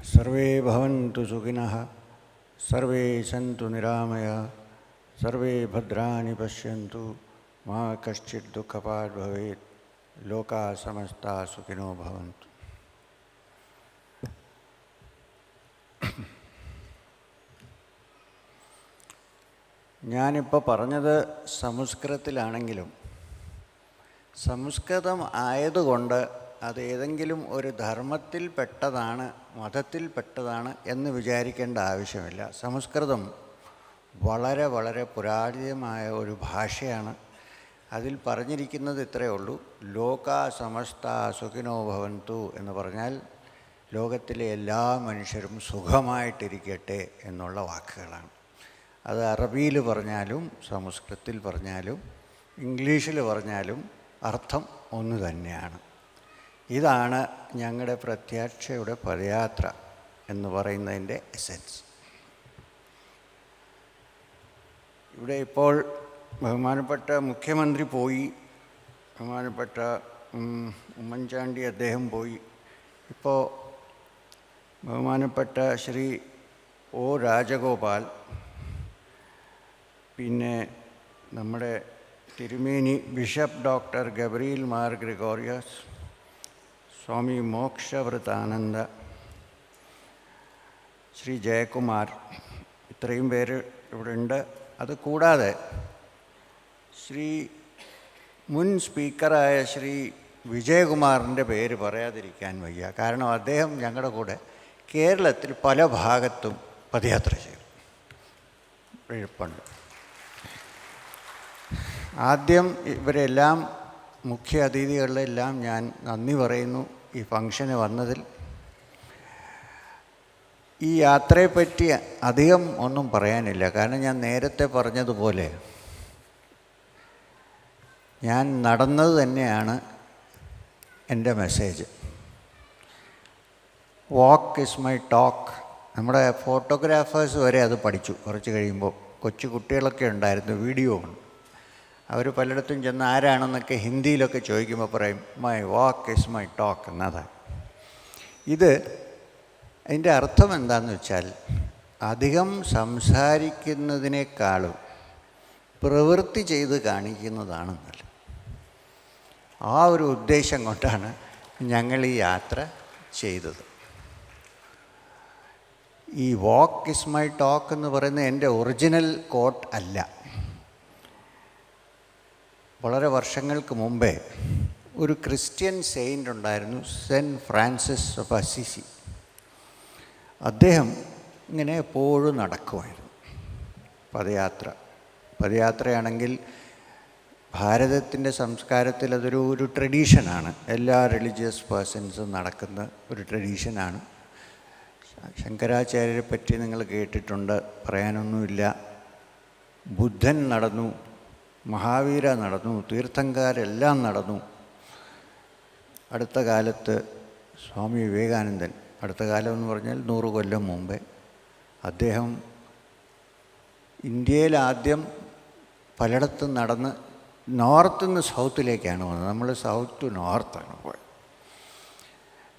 सर्वे भवन्तु सुखिनः, सर्वे सन्तु निरामयाः, सर्वे भद्राणि पश्यन्तु, मा कश्चित् दुःखभाग् भवेत्, लोकाः समस्ताः सुखिनो भवन्तु. ഞാനിപ്പോൾ പറഞ്ഞത് സംസ്കൃതത്തിലാണെങ്കിലും സംസ്കൃതം ആയതുകൊണ്ട് അത് ഏതെങ്കിലും ഒരു ധർമ്മത്തിൽപ്പെട്ടതാണ്, മതത്തിൽപ്പെട്ടതാണ് എന്ന് വിചാരിക്കേണ്ട ആവശ്യമില്ല. സംസ്കൃതം വളരെ വളരെ പുരാതനമായ ഒരു ഭാഷയാണ്. അതിൽ പറഞ്ഞിരിക്കുന്നത് ഇത്രയേ ഉള്ളൂ: ലോകാ സമസ്താ സുഖിനോ ഭവന്തു എന്ന് പറഞ്ഞാൽ ലോകത്തിലെ എല്ലാ മനുഷ്യരും സുഖമായിട്ടിരിക്കട്ടെ എന്നുള്ള വാക്കുകളാണ്. അത് അറബിയിൽ പറഞ്ഞാലും സംസ്കൃതത്തിൽ പറഞ്ഞാലും ഇംഗ്ലീഷിൽ പറഞ്ഞാലും അർത്ഥം ഒന്ന് തന്നെയാണ്. ഇതാണ് ഞങ്ങളുടെ പ്രത്യാക്ഷയുടെ പദയാത്ര എന്ന് പറയുന്നതിൻ്റെ എസെൻസ്. ഇവിടെ ഇപ്പോൾ ബഹുമാനപ്പെട്ട മുഖ്യമന്ത്രി പോയി, ബഹുമാനപ്പെട്ട ഉമ്മൻചാണ്ടി അദ്ദേഹം പോയി. ഇപ്പോൾ ബഹുമാനപ്പെട്ട ശ്രീ ഒ രാജഗോപാൽ, പിന്നെ നമ്മുടെ തിരുമേനി bishop doctor Gabriel Mar Gregorios, Swami Mokshavrathananda, Shri Jayakumar, ഇത്രയും പേര് ഇവിടെ ഉണ്ട്. അതുകൂടാതെ ശ്രീ മുൻ സ്പീക്കറായ ശ്രീ വിജയകുമാറിൻ്റെ പേര് പറയാതിരിക്കാൻ വയ്യ. കാരണം അദ്ദേഹം ഞങ്ങളുടെ കൂടെ കേരളത്തിൽ പല ഭാഗത്തും പദയാത്ര ചെയ്തു, എഴുപ്പുണ്ട്. ആദ്യം ഇവരെല്ലാം മുഖ്യ അതിഥികളിലെല്ലാം ഞാൻ നന്ദി പറയുന്നു ഈ ഫംഗ്ഷന് വന്നതിൽ. ഈ യാത്രയെപ്പറ്റി അധികം ഒന്നും പറയാനില്ല. കാരണം ഞാൻ നേരത്തെ പറഞ്ഞതുപോലെ ഞാൻ നടന്നത് തന്നെയാണ് എൻ്റെ message. Walk is my talk. നമ്മുടെ ഫോട്ടോഗ്രാഫേഴ്സ് വരെ അത് പഠിച്ചു. കുറച്ച് കഴിയുമ്പോൾ കൊച്ചു കുട്ടികളൊക്കെ ഉണ്ടായിരുന്നു, വീഡിയോ ഉണ്ട്. അവർ പലയിടത്തും ചെന്ന് ആരാണെന്നൊക്കെ ഹിന്ദിയിലൊക്കെ ചോദിക്കുമ്പോൾ പറയും my walk is my talk എന്നതാണ്. അതിൻ്റെ അർത്ഥം എന്താണെന്ന് വെച്ചാൽ അധികം സംസാരിക്കുന്നതിനേക്കാളും പ്രവൃത്തി ചെയ്ത് കാണിക്കുന്നതാണ് നല്ലത്. ആ ഒരു ഉദ്ദേശം കൊണ്ടാണ് ഞങ്ങൾ ഈ യാത്ര ചെയ്തത്. ഈ വാക്ക് ഇസ് മൈ ടോക്ക് എന്ന് പറയുന്നത് എൻ്റെ ഒറിജിനൽ കോട്ട് അല്ല. വളരെ വർഷങ്ങൾക്ക് മുമ്പേ ഒരു ക്രിസ്ത്യൻ സെയിൻ്റ് ഉണ്ടായിരുന്നു, സെൻറ്റ് ഫ്രാൻസിസ് ഓഫ് അസിസി. അദ്ദേഹം ഇങ്ങനെ എപ്പോഴും നടക്കുമായിരുന്നു പദയാത്രയാണെങ്കിൽ ഭാരതത്തിൻ്റെ സംസ്കാരത്തിൽ അതൊരു ട്രഡീഷനാണ്. എല്ലാ റിലീജിയസ് പേഴ്സൺസും നടക്കുന്ന ഒരു ട്രഡീഷനാണ്. ശങ്കരാചാര്യരെ പറ്റി നിങ്ങൾ കേട്ടിട്ടുണ്ട്, പറയാനൊന്നുമില്ല. ബുദ്ധൻ നടന്നു, മഹാവീര നടന്നു, തീർത്ഥങ്കരെല്ലാം നടന്നു. അടുത്ത കാലത്ത് സ്വാമി വിവേകാനന്ദൻ, അടുത്ത കാലം എന്ന് പറഞ്ഞാൽ 100 കൊല്ലം മുമ്പേ, അദ്ദേഹം ഇന്ത്യയിൽ ആദ്യം പലയിടത്തും നടന്ന് നോർത്തിൽ നിന്ന് സൗത്തിലേക്കാണ് വന്നത്. നമ്മൾ സൗത്ത് ടു നോർത്താണ് പോയത്.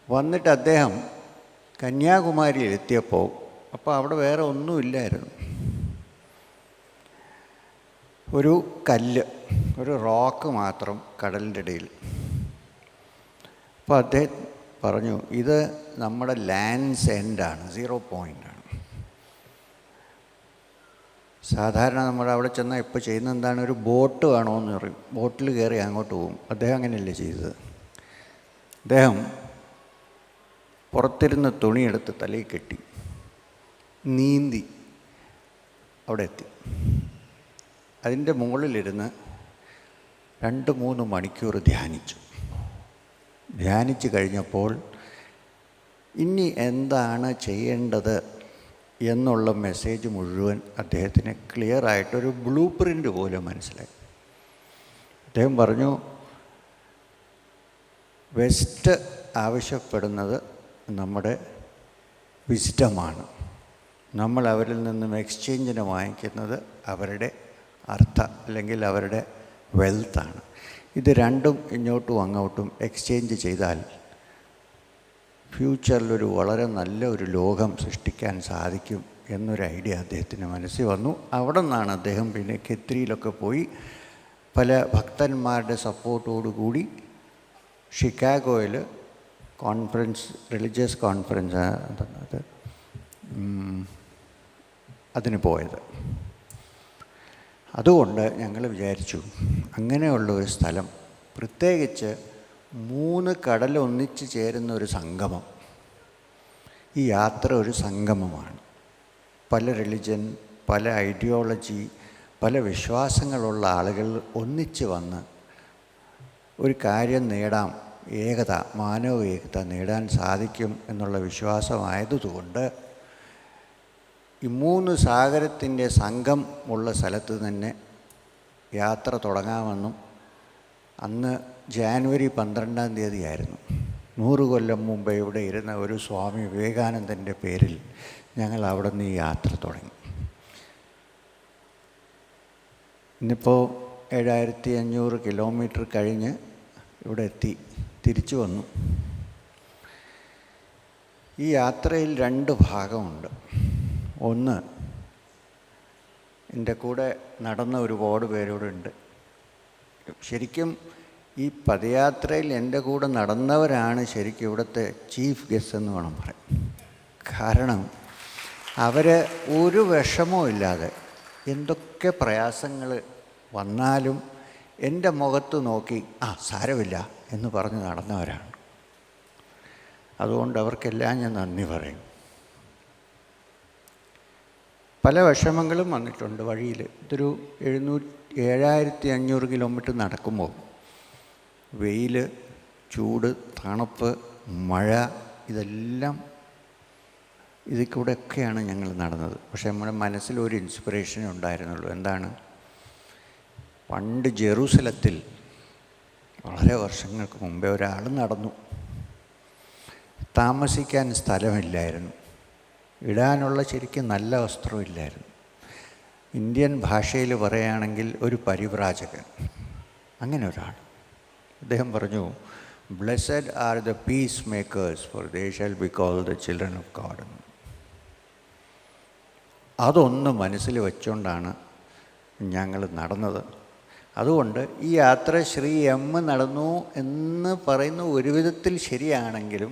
വന്നിട്ട് അദ്ദേഹം കന്യാകുമാരിയിൽ എത്തിയപ്പോൾ അവിടെ വേറെ ഒന്നുമില്ലായിരുന്നു. ഒരു കല്ല്, ഒരു റോക്ക് മാത്രം കടലിൻ്റെ ഇടയിൽ. അപ്പോൾ അദ്ദേഹം പറഞ്ഞു, ഇത് നമ്മുടെ ലാൻഡ്സ് എൻഡാണ്, 0 പോയിൻ്റാണ്. സാധാരണ നമ്മൾ അവിടെ ചെന്നാൽ ഇപ്പോൾ ചെയ്യുന്നത് എന്താണ്, ഒരു ബോട്ട് വേണമെന്ന് പറയും, ബോട്ടിൽ കയറി അങ്ങോട്ട് പോകും. അദ്ദേഹം അങ്ങനെയല്ലേ ചെയ്തത്. അദ്ദേഹം പുറത്തിരുന്ന് തുണിയെടുത്ത് തലയിൽ കെട്ടി നീന്തി അവിടെ എത്തി. അതിൻ്റെ മുകളിലിരുന്ന് 2-3 മണിക്കൂർ ധ്യാനിച്ചു കഴിഞ്ഞപ്പോൾ ഇനി എന്താണ് ചെയ്യേണ്ടത് എന്നുള്ള മെസ്സേജ് മുഴുവൻ അദ്ദേഹത്തിന് ക്ലിയറായിട്ടൊരു ബ്ലൂ പ്രിൻ്റ് പോലെ മനസ്സിലായി. അദ്ദേഹം പറഞ്ഞു, വെസ്റ്റ് ആവശ്യപ്പെടുന്നത് നമ്മുടെ വിസ്ഡമാണ്. നമ്മൾ അവരിൽ നിന്നും എക്സ്ചേഞ്ചിന് വാങ്ങിക്കുന്നത് അവരുടെ അല്ലെങ്കിൽ അവരുടെ വെൽത്താണ്. ഇത് രണ്ടും ഇങ്ങോട്ടും അങ്ങോട്ടും എക്സ്ചേഞ്ച് ചെയ്താൽ ഫ്യൂച്ചറിലൊരു വളരെ നല്ല ഒരു ലോകം സൃഷ്ടിക്കാൻ സാധിക്കും എന്നൊരു ഐഡിയ അദ്ദേഹത്തിന് മനസ്സിൽ വന്നു. അവിടെ നിന്നാണ് അദ്ദേഹം പിന്നെ ഖത്രിയിലൊക്കെ പോയി പല ഭക്തന്മാരുടെ സപ്പോർട്ടോടുകൂടി ഷിക്കാഗോയിൽ കോൺഫറൻസ്, റിലീജിയസ് കോൺഫറൻസ് അത് അതിന് പോയത്. അതുകൊണ്ട് ഞങ്ങൾ വിചാരിച്ചു അങ്ങനെയുള്ള ഒരു സ്ഥലം, പ്രത്യേകിച്ച് 3 കടൽ ഒന്നിച്ച് ചേരുന്ന ഒരു സംഗമം. ഈ യാത്ര ഒരു സംഗമമാണ്. പല റിലിജൻ, പല ഐഡിയോളജി, പല വിശ്വാസങ്ങളുള്ള ആളുകൾ ഒന്നിച്ച് വന്ന് ഒരു കാര്യം നേടാം, ഏകത, മാനവ ഏകത നേടാൻ സാധിക്കും എന്നുള്ള വിശ്വാസമായതുകൊണ്ട് ഈ 3 സാഗരത്തിൻ്റെ സംഘം ഉള്ള സ്ഥലത്ത് തന്നെ യാത്ര തുടങ്ങാമെന്നും, അന്ന് ജാനുവരി 12-ാം തീയതി ആയിരുന്നു. 100 കൊല്ലം മുമ്പ് ഇവിടെ ഇരുന്ന ഒരു സ്വാമി വിവേകാനന്ദൻ്റെ പേരിൽ ഞങ്ങൾ അവിടെ നിന്ന് ഈ യാത്ര തുടങ്ങി. ഇന്നിപ്പോൾ 7500 കിലോമീറ്റർ കഴിഞ്ഞ് ഇവിടെ എത്തി, തിരിച്ചു വന്നു. ഈ യാത്രയിൽ 2 ഭാഗമുണ്ട്. ഒന്ന്, എൻ്റെ കൂടെ നടന്ന ഒരുപാട് പേരോടെ ഉണ്ട്. ശരിക്കും ഈ പദയാത്രയിൽ എൻ്റെ കൂടെ നടന്നവരാണ് ശരിക്കും ഇവിടുത്തെ ചീഫ് ഗസ്റ്റ് എന്ന് വേണം പറയാൻ. കാരണം അവർ ഒരു വിഷമവും ഇല്ലാതെ എന്തൊക്കെ പ്രയാസങ്ങൾ വന്നാലും എൻ്റെ മുഖത്ത് നോക്കി സാരമില്ല എന്ന് പറഞ്ഞ് നടന്നവരാണ്. അതുകൊണ്ട് അവർക്കെല്ലാം ഞാൻ നന്ദി പറയും. പല വിഷമങ്ങളും വന്നിട്ടുണ്ട് വഴിയിൽ. ഇതൊരു 7500 കിലോമീറ്റർ നടക്കുമ്പോൾ വെയിൽ, ചൂട്, തണുപ്പ്, മഴ, ഇതെല്ലാം ഇതിൽ കൂടെയൊക്കെയാണ് ഞങ്ങൾ നടന്നത്. പക്ഷേ നമ്മുടെ മനസ്സിലൊരു ഇൻസ്പിറേഷനേ ഉണ്ടായിരുന്നുള്ളൂ. എന്താണ്? പണ്ട് ജെറൂസലത്തിൽ വളരെ വർഷങ്ങൾക്ക് മുമ്പേ ഒരാൾ നടന്നു. താമസിക്കാൻ സ്ഥലമില്ലായിരുന്നു, ഇടാനുള്ള ശരിക്കും നല്ല വസ്ത്രമില്ലായിരുന്നു. ഇന്ത്യൻ ഭാഷയിൽ പറയുകയാണെങ്കിൽ ഒരു പരിവ്രാജകൻ, അങ്ങനെ ഒരാൾ. അദ്ദേഹം പറഞ്ഞു, blessed are the peace makers for they shall be called the children of God. അതൊന്ന് മനസ്സിൽ വെച്ചുകൊണ്ടാണ് ഞങ്ങൾ നടന്നത്. അതുകൊണ്ട് ഈ യാത്ര ശ്രീ എം നടന്നു എന്ന് പറയുന്ന ഒരു വിധത്തിൽ ശരിയാണെങ്കിലും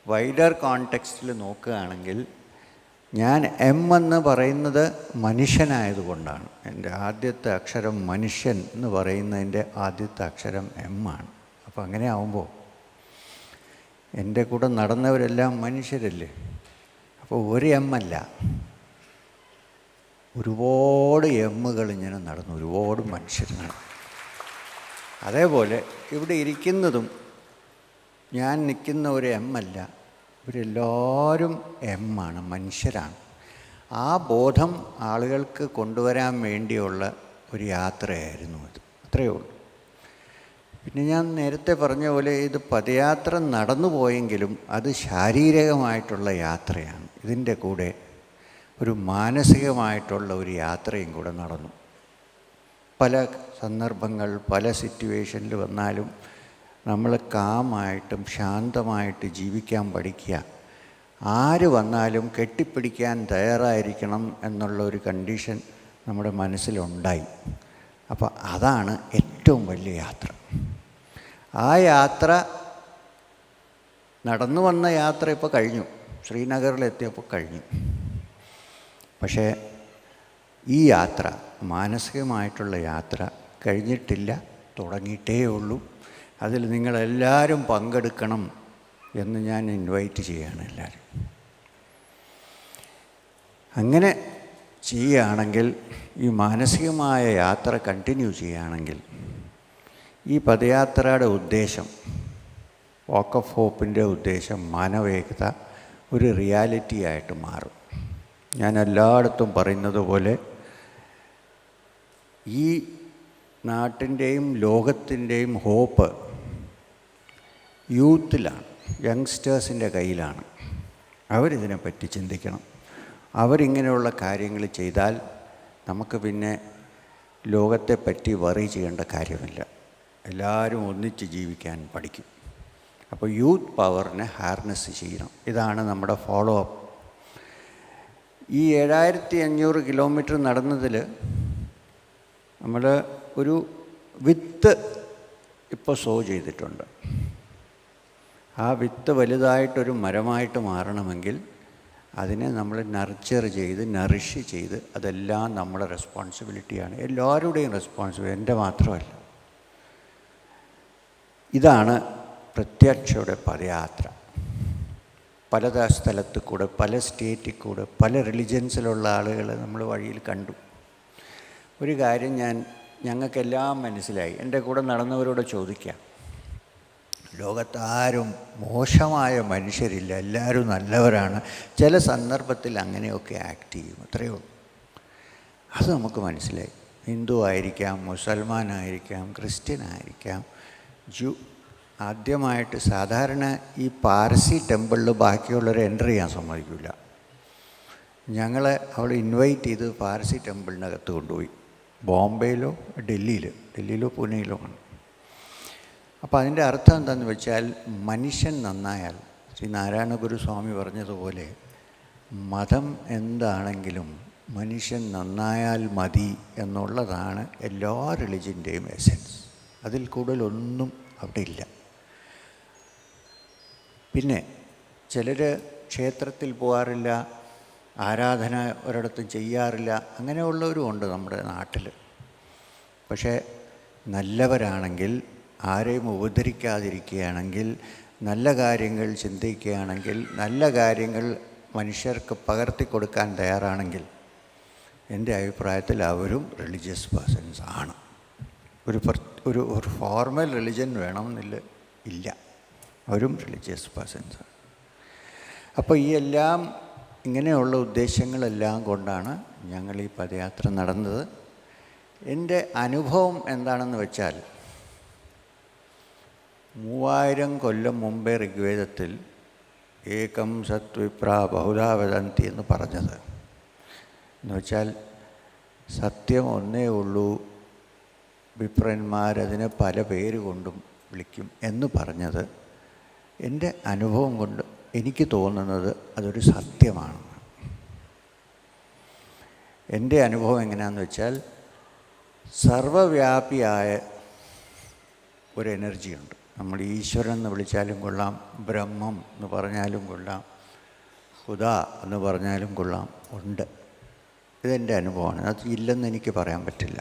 വൈഡർ കോണ്ടെക്സ്റ്റിൽ നോക്കുകയാണെങ്കിൽ ഞാൻ എം എന്ന് പറയുന്നത് മനുഷ്യനായതുകൊണ്ടാണ്. എൻ്റെ ആദ്യത്തെ അക്ഷരം മനുഷ്യൻ എന്ന് പറയുന്നതിൻ്റെ ആദ്യത്തെ അക്ഷരം എം ആണ്. അപ്പോൾ അങ്ങനെ ആവുമ്പോൾ എൻ്റെ കൂടെ നടന്നവരെല്ലാം മനുഷ്യരല്ലേ. അപ്പോൾ ഒരു എം അല്ല, ഒരുപാട് എമ്മുകൾ ഇങ്ങനെ നടന്നു, ഒരുപാട് മനുഷ്യർ നടന്നു. അതേപോലെ ഇവിടെ ഇരിക്കുന്നതും ഞാൻ നിൽക്കുന്ന ഒരു എം അല്ല, ഇവരെല്ലാവരും എം ആണ്, മനുഷ്യരാണ്. ആ ബോധം ആളുകൾക്ക് കൊണ്ടുവരാൻ വേണ്ടിയുള്ള ഒരു യാത്രയായിരുന്നു അത്. അത്രയേ ഉള്ളൂ. പിന്നെ ഞാൻ നേരത്തെ പറഞ്ഞ പോലെ ഇത് പദയാത്ര നടന്നു പോയെങ്കിലും അത് ശാരീരികമായിട്ടുള്ള യാത്രയാണ്. ഇതിൻ്റെ കൂടെ ഒരു മാനസികമായിട്ടുള്ള ഒരു യാത്രയും കൂടെ നടന്നു. പല സന്ദർഭങ്ങൾ, പല സിറ്റുവേഷനിൽ വന്നാലും നമ്മൾ കാമായിട്ടും ശാന്തമായിട്ട് ജീവിക്കാൻ പഠിക്കുക. ആര് വന്നാലും കെട്ടിപ്പിടിക്കാൻ തയ്യാറായിരിക്കണം എന്നുള്ള ഒരു കണ്ടീഷൻ നമ്മുടെ മനസ്സിലുണ്ടായി. അപ്പോൾ അതാണ് ഏറ്റവും വലിയ യാത്ര. ആ യാത്ര, നടന്നു വന്ന യാത്ര ഇപ്പോൾ കഴിഞ്ഞു, ശ്രീനഗറിലെത്തിയപ്പോൾ കഴിഞ്ഞു. പക്ഷേ ഈ യാത്ര, മാനസികമായിട്ടുള്ള യാത്ര കഴിഞ്ഞിട്ടില്ല, തുടങ്ങിയിട്ടേ ഉള്ളൂ. അതിൽ നിങ്ങളെല്ലാവരും പങ്കെടുക്കണം എന്ന് ഞാൻ ഇൻവൈറ്റ് ചെയ്യുകയാണ് എല്ലാവരും. അങ്ങനെ ചെയ്യുകയാണെങ്കിൽ, ഈ മാനസികമായ യാത്ര കണ്ടിന്യൂ ചെയ്യുകയാണെങ്കിൽ, ഈ പദയാത്രയുടെ ഉദ്ദേശം, വാക്ക് ഓഫ് ഹോപ്പിൻ്റെ ഉദ്ദേശം മാനവേകത ഒരു റിയാലിറ്റി ആയിട്ട് മാറും. ഞാൻ എല്ലായിടത്തും പറയുന്നത് പോലെ ഈ നാട്ടിൻ്റെയും ലോകത്തിൻ്റെയും ഹോപ്പ് യൂത്തിലാണ്, യങ്സ്റ്റേഴ്സിൻ്റെ കയ്യിലാണ്. അവരിതിനെപ്പറ്റി ചിന്തിക്കണം. അവരിങ്ങനെയുള്ള കാര്യങ്ങൾ ചെയ്താൽ നമുക്ക് പിന്നെ ലോകത്തെപ്പറ്റി വറി ചെയ്യേണ്ട കാര്യമില്ല. എല്ലാവരും ഒന്നിച്ച് ജീവിക്കാൻ പഠിക്കും. അപ്പോൾ യൂത്ത് പവറിനെ ഹാർനസ് ചെയ്യണം. ഇതാണ് നമ്മുടെ ഫോളോ അപ്പ്. ഈ 7500 കിലോമീറ്റർ നടന്നതിൽ നമ്മൾ ഒരു വിത്ത് ഇപ്പോൾ സോ ചെയ്തിട്ടുണ്ട്. ആ വിത്ത് വലുതായിട്ടൊരു മരമായിട്ട് മാറണമെങ്കിൽ അതിനെ നമ്മൾ നറിഷ് ചെയ്ത് അതെല്ലാം നമ്മുടെ റെസ്പോൺസിബിലിറ്റിയാണ്, എല്ലാവരുടെയും റെസ്പോൺസിബിലിറ്റി, എൻ്റെ മാത്രമല്ല. ഇതാണ് പ്രത്യക്ഷയുടെ പദയാത്ര. പല സ്ഥലത്ത് കൂടെ, പല സ്റ്റേറ്റിൽ കൂടെ, പല റിലിജൻസിലുള്ള ആളുകളെ നമ്മൾ വഴിയിൽ കണ്ടു. ഒരു കാര്യം ഞങ്ങൾക്കെല്ലാം മനസ്സിലായി. എൻ്റെ കൂടെ നടന്നവരോട് ചോദിക്കാം, ലോകത്താരും മോശമായ മനുഷ്യരില്ല, എല്ലാവരും നല്ലവരാണ്. ചില സന്ദർഭത്തിൽ അങ്ങനെയൊക്കെ ആക്ട് ചെയ്യും, അത്രയേ ഉള്ളൂ. അത് നമുക്ക് മനസ്സിലായി. ഹിന്ദു ആയിരിക്കാം, മുസൽമാനായിരിക്കാം, ക്രിസ്ത്യനായിരിക്കാം, ആദ്യമായിട്ട് സാധാരണ ഈ പാർസി ടെമ്പിളിൽ ബാക്കിയുള്ളവരെ എൻ്റർ ചെയ്യാൻ സമ്മതിക്കില്ല. ഞങ്ങളെ അവൾ ഇൻവൈറ്റ് ചെയ്ത് പാർസി ടെമ്പിളിനകത്ത് കൊണ്ടുപോയി. ബോംബെയിലോ ഡൽഹിയിലോ പൂനെയിലോ ആണ്. അപ്പോൾ അതിൻ്റെ അർത്ഥം എന്താണെന്ന് വെച്ചാൽ, മനുഷ്യൻ നന്നായാൽ, ശ്രീ നാരായണ ഗുരുസ്വാമി പറഞ്ഞതുപോലെ, മതം എന്താണെങ്കിലും മനുഷ്യൻ നന്നായാൽ മതി എന്നുള്ളതാണ് എല്ലാ റിലിജൻ്റെയും എസെൻസ്. അതിൽ കൂടുതലൊന്നും അവിടെ ഇല്ല. പിന്നെ ചിലർ ക്ഷേത്രത്തിൽ പോകാറില്ല, ആരാധന ഒരിടത്തും ചെയ്യാറില്ല, അങ്ങനെയുള്ളവരും ഉണ്ട് നമ്മുടെ നാട്ടിൽ. പക്ഷേ നല്ലവരാണെങ്കിൽ, ആരെയും ഉപദ്രവിക്കാതിരിക്കുകയാണെങ്കിൽ, നല്ല കാര്യങ്ങൾ ചിന്തിക്കുകയാണെങ്കിൽ, നല്ല കാര്യങ്ങൾ മനുഷ്യർക്ക് പകർത്തി കൊടുക്കാൻ തയ്യാറാണെങ്കിൽ, എൻ്റെ അഭിപ്രായത്തിൽ അവരും റിലീജിയസ് പേഴ്സൺസ് ആണ്. ഒരു ഫോർമൽ റിലിജൻ വേണമെന്നില്ല, ഇല്ല, അവരും റിലീജിയസ് പേഴ്സൺസാണ്. അപ്പോൾ ഈ എല്ലാം ഇങ്ങനെയുള്ള ഉദ്ദേശങ്ങളെല്ലാം കൊണ്ടാണ് ഞങ്ങൾ ഈ പദയാത്ര നടന്നത്. എൻ്റെ അനുഭവം എന്താണെന്ന് വെച്ചാൽ, 3000 കൊല്ലം മുമ്പേ ഋഗ്വേദത്തിൽ ഏകം സത് വിപ്രാ ബഹുധാ വദന്തി എന്ന് പറഞ്ഞത് എന്ന് വെച്ചാൽ, സത്യം ഒന്നേ ഉള്ളൂ, വിപ്രന്മാരതിനെ പല പേര് കൊണ്ടും വിളിക്കും എന്ന് പറഞ്ഞത് എൻ്റെ അനുഭവം കൊണ്ട് എനിക്ക് തോന്നുന്നത് അതൊരു സത്യമാണ്. എൻ്റെ അനുഭവം എങ്ങനെയാണെന്ന് വെച്ചാൽ, സർവവ്യാപിയായ ഒരു എനർജിയുണ്ട്. നമ്മൾ ഈശ്വരൻ എന്ന് വിളിച്ചാലും കൊള്ളാം, ബ്രഹ്മം എന്ന് പറഞ്ഞാലും കൊള്ളാം, ഹുദാ എന്ന് പറഞ്ഞാലും കൊള്ളാം, ഉണ്ട്. ഇതെൻ്റെ അനുഭവമാണ്. അത് ഇല്ലെന്ന് എനിക്ക് പറയാൻ പറ്റില്ല.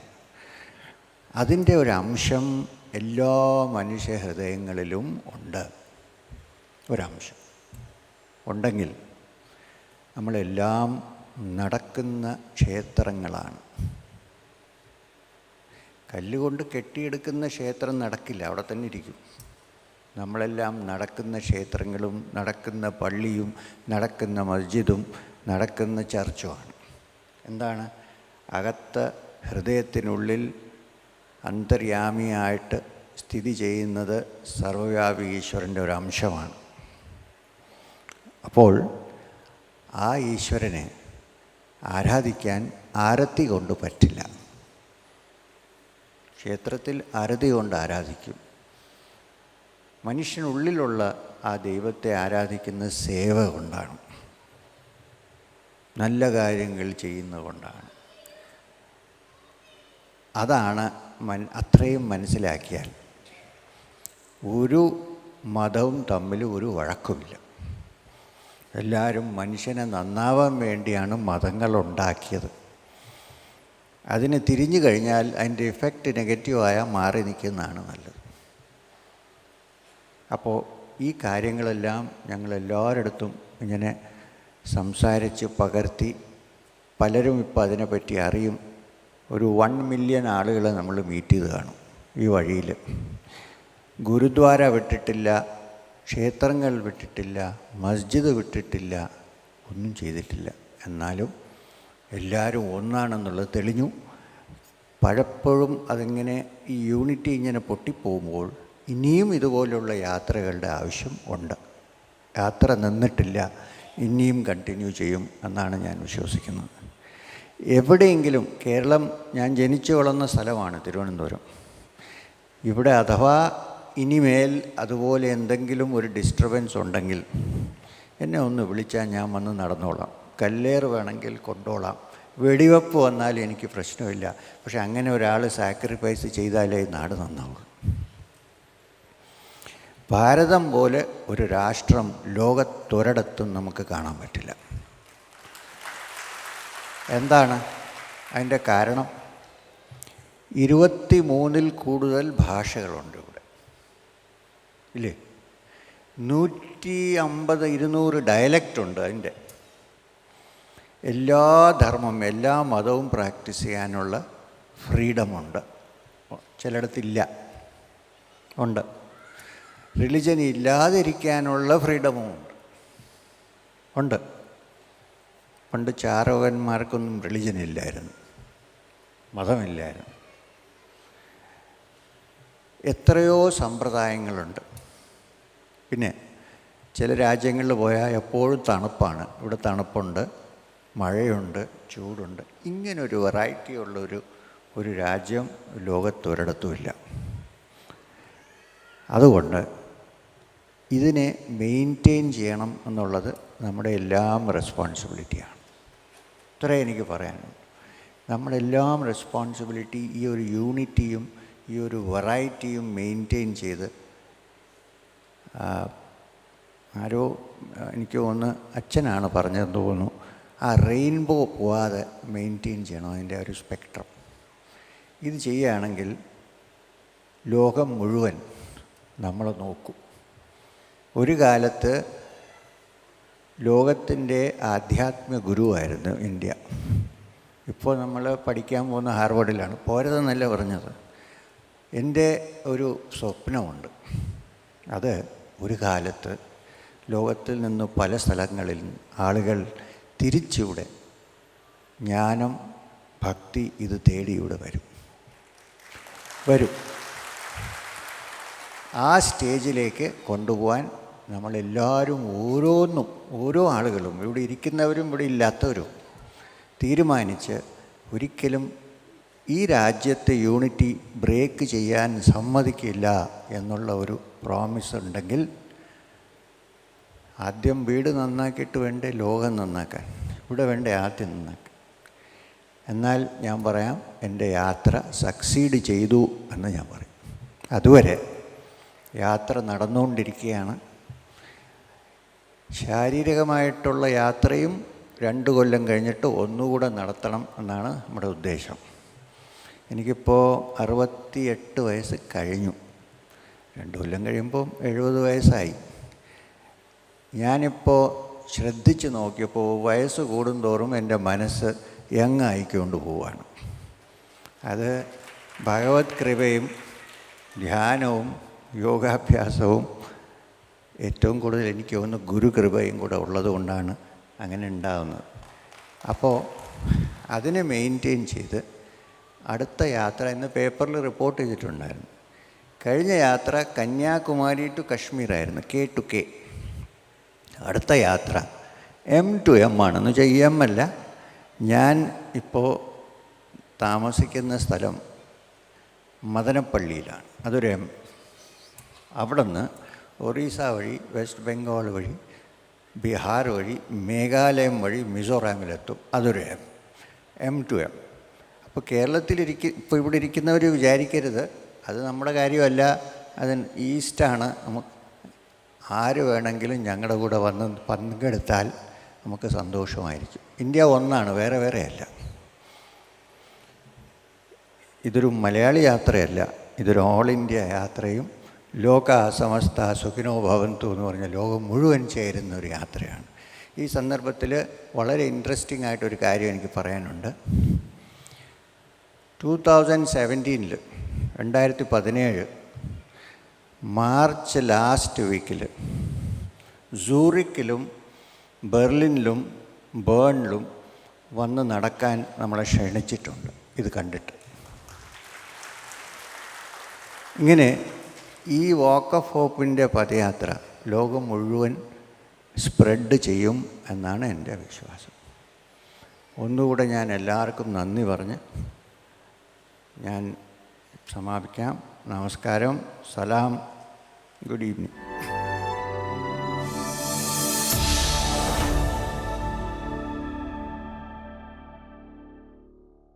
അതിൻ്റെ ഒരു അംശം എല്ലാ മനുഷ്യ ഹൃദയങ്ങളിലും ഉണ്ട്. ഒരംശം ഉണ്ടെങ്കിൽ നമ്മളെല്ലാം നടക്കുന്ന ക്ഷേത്രങ്ങളാണ്. കല്ലുകൊണ്ട് കെട്ടിയെടുക്കുന്ന ക്ഷേത്രം നടക്കില്ല, അവിടെ തന്നെ ഇരിക്കും. നമ്മളെല്ലാം നടക്കുന്ന ക്ഷേത്രങ്ങളും നടക്കുന്ന പള്ളിയും നടക്കുന്ന മസ്ജിദും നടക്കുന്ന ചർച്ചുമാണ്. എന്താണ്? അകത്ത് ഹൃദയത്തിനുള്ളിൽ അന്തര്യാമിയായിട്ട് സ്ഥിതി ചെയ്യുന്നത് സർവ്വവ്യാപി ഈശ്വരൻ്റെ ഒരു അംശമാണ്. അപ്പോൾ ആ ഈശ്വരനെ ആരാധിക്കാൻ ആരത്തി കൊണ്ട് പറ്റില്ല. ക്ഷേത്രത്തിൽ ആരതി കൊണ്ട് ആരാധിക്കും. മനുഷ്യനുള്ളിലുള്ള ആ ദൈവത്തെ ആരാധിക്കുന്ന സേവ കൊണ്ടാണ്, നല്ല കാര്യങ്ങൾ ചെയ്യുന്നത് കൊണ്ടാണ്. അതാണ് അത്രയും മനസ്സിലാക്കിയാൽ ഒരു മതവും തമ്മിൽ ഒരു വഴക്കുമില്ല. എല്ലാവരും മനുഷ്യനെ നന്നാവാൻ വേണ്ടിയാണ് മതങ്ങളുണ്ടാക്കിയത്. അതിന് തിരിഞ്ഞു കഴിഞ്ഞാൽ അതിൻ്റെ ഇഫക്റ്റ് നെഗറ്റീവായാൽ മാറി നിൽക്കുന്നതാണ് നല്ലത്. അപ്പോൾ ഈ കാര്യങ്ങളെല്ലാം ഞങ്ങളെല്ലാവരിടത്തും ഇങ്ങനെ സംസാരിച്ച് പകർത്തി, പലരും ഇപ്പോൾ അതിനെപ്പറ്റി അറിയും. ഒരു 1 മില്യൺ ആളുകളെ നമ്മൾ മീറ്റ് ചെയ്ത് കാണും ഈ വഴിയിൽ. ഗുരുദ്വാര വിട്ടിട്ടില്ല, ക്ഷേത്രങ്ങൾ വിട്ടിട്ടില്ല, മസ്ജിദ് വിട്ടിട്ടില്ല, ഒന്നും ചെയ്തിട്ടില്ല. എന്നാലും എല്ലാവരും ഒന്നാണെന്നുള്ളത് തെളിഞ്ഞു. പലപ്പോഴും അതിങ്ങനെ ഈ യൂണിറ്റി ഇങ്ങനെ പൊട്ടിപ്പോകുമ്പോൾ ഇനിയും ഇതുപോലുള്ള യാത്രകളുടെ ആവശ്യം ഉണ്ട്. യാത്ര നിന്നിട്ടില്ല, ഇനിയും കണ്ടിന്യൂ ചെയ്യും എന്നാണ് ഞാൻ വിശ്വസിക്കുന്നത്. എവിടെയെങ്കിലും, കേരളം ഞാൻ ജനിച്ചു വളർന്ന സ്ഥലമാണ് തിരുവനന്തപുരം. ഇവിടെ അഥവാ ഇനിമേൽ അതുപോലെ എന്തെങ്കിലും ഒരു ഡിസ്റ്റർബൻസ് ഉണ്ടെങ്കിൽ എന്നെ ഒന്ന് വിളിച്ചാൽ ഞാൻ വന്ന് നടന്നോളാം. കല്ലേറ് വേണമെങ്കിൽ കൊണ്ടോളാം. വെടിവെപ്പ് വന്നാൽ എനിക്ക് പ്രശ്നമില്ല. പക്ഷെ അങ്ങനെ ഒരാൾ സാക്രിഫൈസ് ചെയ്താലേ നാട് നന്നാവുള്ളൂ. ഭാരതം പോലെ ഒരു രാഷ്ട്രം ലോകത്തൊരിടത്തും നമുക്ക് കാണാൻ പറ്റില്ല. എന്താണ് അതിൻ്റെ കാരണം? 23-ൽ കൂടുതൽ ഭാഷകളുണ്ട് ഇവിടെ, ഇല്ലേ? 150-200 ഡയലക്റ്റ് ഉണ്ട്. അതിൻ്റെ എല്ലാ ധർമ്മം, എല്ലാ മതവും പ്രാക്ടീസ് ചെയ്യാനുള്ള ഫ്രീഡമുണ്ട്. ചിലയിടത്തില്ല, ഉണ്ട്. റിലിജൻ ഇല്ലാതിരിക്കാനുള്ള ഫ്രീഡമും ഉണ്ട്. പണ്ട് ചാരകന്മാർക്കൊന്നും റിലിജൻ ഇല്ലായിരുന്നു, മതമില്ലായിരുന്നു. എത്രയോ സമ്പ്രദായങ്ങളുണ്ട്. പിന്നെ ചില രാജ്യങ്ങളിൽ പോയാൽ എപ്പോഴും തണുപ്പാണ്. ഇവിടെ തണുപ്പുണ്ട്, മഴയുണ്ട്, ചൂടുണ്ട്. ഇങ്ങനൊരു വെറൈറ്റി ഉള്ളൊരു രാജ്യം ലോകത്തൊരിടത്തുമില്ല. അതുകൊണ്ട് ഇതിനെ മെയിൻറ്റെയിൻ ചെയ്യണം എന്നുള്ളത് നമ്മുടെ എല്ലാം റെസ്പോൺസിബിലിറ്റിയാണ്. ഇത്രേ എനിക്ക് പറയാനുണ്ട്. നമ്മുടെ എല്ലാം റെസ്പോൺസിബിലിറ്റി ഈ ഒരു യൂണിറ്റിയും ഈ ഒരു വെറൈറ്റിയും മെയിൻറ്റെയിൻ ചെയ്ത്, ആരോ എനിക്ക് തോന്നുന്നു അച്ഛനാണ് പറഞ്ഞതെന്ന് തോന്നുന്നു, ആ റെയിൻബോ പോവാതെ മെയിൻറ്റെയിൻ ചെയ്യണം അതിൻ്റെ ഒരു സ്പെക്ട്രം. ഇത് ചെയ്യുകയാണെങ്കിൽ ലോകം മുഴുവൻ നമ്മൾ നോക്കും. ഒരു കാലത്ത് ലോകത്തിൻ്റെ ആധ്യാത്മിക ഗുരുവായിരുന്നു ഇന്ത്യ. ഇപ്പോൾ നമ്മൾ പഠിക്കാൻ പോകുന്ന ഹാർവർഡിലാണ്. പോരതെന്നല്ല പറഞ്ഞത്. എൻ്റെ ഒരു സ്വപ്നമുണ്ട്. അത് ഒരു കാലത്ത് ലോകത്തിൽ നിന്ന് പല സ്ഥലങ്ങളിൽ ആളുകൾ തിരിച്ചിവിടെ ജ്ഞാനം, ഭക്തി ഇത് തേടി ഇവിടെ വരും. ആ സ്റ്റേജിലേക്ക് കൊണ്ടുപോകാൻ നമ്മളെല്ലാവരും ഓരോ ആളുകളും, ഇവിടെ ഇരിക്കുന്നവരും ഇവിടെ ഇല്ലാത്തവരും തീരുമാനിച്ച് ഒരിക്കലും ഈ രാജ്യത്തെ യൂണിറ്റി ബ്രേക്ക് ചെയ്യാൻ സമ്മതിക്കില്ല എന്നുള്ള ഒരു പ്രോമിസ് ഉണ്ടെങ്കിൽ, ആദ്യം വീട് നന്നാക്കിയിട്ട് വേണ്ടേ ലോകം നന്നാക്കാൻ? ഇവിടെ വേണ്ടേ ആദ്യം നന്നാക്കാൻ? എന്നാൽ ഞാൻ പറയാം, എൻ്റെ യാത്ര സക്സീഡ് ചെയ്തു എന്ന് ഞാൻ പറയും. അതുവരെ യാത്ര നടന്നുകൊണ്ടിരിക്കുകയാണ്. ശാരീരികമായിട്ടുള്ള യാത്രയും 2 കൊല്ലം കഴിഞ്ഞിട്ട് ഒന്നുകൂടെ നടത്തണം എന്നാണ് നമ്മുടെ ഉദ്ദേശം. എനിക്കിപ്പോൾ 68 വയസ്സ് കഴിഞ്ഞു. 2 കൊല്ലം കഴിയുമ്പോൾ 70 വയസ്സായി. ഞാനിപ്പോൾ ശ്രദ്ധിച്ച് നോക്കിയപ്പോൾ വയസ്സ് കൂടുന്തോറും എൻ്റെ മനസ്സ് യങ്ങായിക്കൊണ്ട് പോവുകയാണ്. അത് ഭഗവത് കൃപയും ധ്യാനവും യോഗാഭ്യാസവും ഏറ്റവും കൂടുതൽ എനിക്ക് തോന്നുന്നു ഗുരുകൃപയും കൂടെ ഉള്ളത് കൊണ്ടാണ് അങ്ങനെ ഉണ്ടാകുന്നത്. അപ്പോൾ അതിനെ മെയിൻറ്റെയിൻ ചെയ്ത് അടുത്ത യാത്ര ഇന്ന് പേപ്പറിൽ റിപ്പോർട്ട് ചെയ്തിട്ടുണ്ടായിരുന്നു. കഴിഞ്ഞ യാത്ര കന്യാകുമാരി ടു കശ്മീരായിരുന്നു, K to K. അടുത്ത യാത്ര M to M ആണ്. എന്ന് വെച്ചാൽ EM അല്ല, ഞാൻ ഇപ്പോൾ താമസിക്കുന്ന സ്ഥലം മദനപ്പള്ളിയിലാണ്, അതൊരു M. അവിടെ നിന്ന് ഒറീസ വഴി, വെസ്റ്റ് ബംഗാൾ വഴി, ബീഹാർ വഴി, മേഘാലയം വഴി മിസോറാമിലെത്തും, അതൊരു M to M. അപ്പോൾ ഇപ്പോൾ ഇവിടെ ഇരിക്കുന്നവർ വിചാരിക്കരുത് അത് നമ്മുടെ കാര്യമല്ല, അത് ഈസ്റ്റാണ്. ആര് വേണമെങ്കിലും ഞങ്ങളുടെ കൂടെ വന്ന് പങ്കെടുത്താൽ നമുക്ക് സന്തോഷമായിരിക്കും. ഇന്ത്യ ഒന്നാണ്, വേറെ വേറെയല്ല. ഇതൊരു മലയാളി യാത്രയല്ല, ഇതൊരു ഓൾ ഇന്ത്യ യാത്രയും ലോക സമസ്ത സുഖിനോ ഭവന്തു എന്ന് പറഞ്ഞ ലോകം മുഴുവൻ ചേരുന്ന ഒരു യാത്രയാണ്. ഈ സന്ദർഭത്തിൽ വളരെ ഇൻട്രസ്റ്റിംഗ് ആയിട്ടൊരു കാര്യം എനിക്ക് പറയാനുണ്ട്. 2017 മാർച്ച് ലാസ്റ്റ് വീക്കിൽ സൂറിക്കിലും ബെർലിനിലും ബേണിലും വന്ന് നടക്കാൻ നമ്മളെ ക്ഷണിച്ചിട്ടുണ്ട്. ഇത് കണ്ടിട്ട് ഇങ്ങനെ ഈ വാക്ക് ഓഫ് ഹോപ്പിൻ്റെ പദയാത്ര ലോകം മുഴുവൻ സ്പ്രെഡ് ചെയ്യും എന്നാണ് എൻ്റെ വിശ്വാസം. ഒന്നുകൂടെ ഞാൻ എല്ലാവർക്കും നന്ദി പറഞ്ഞ് ഞാൻ സമാപിക്കാം. നമസ്കാരം. സലാം ഗുഡ് ഈവനിങ്.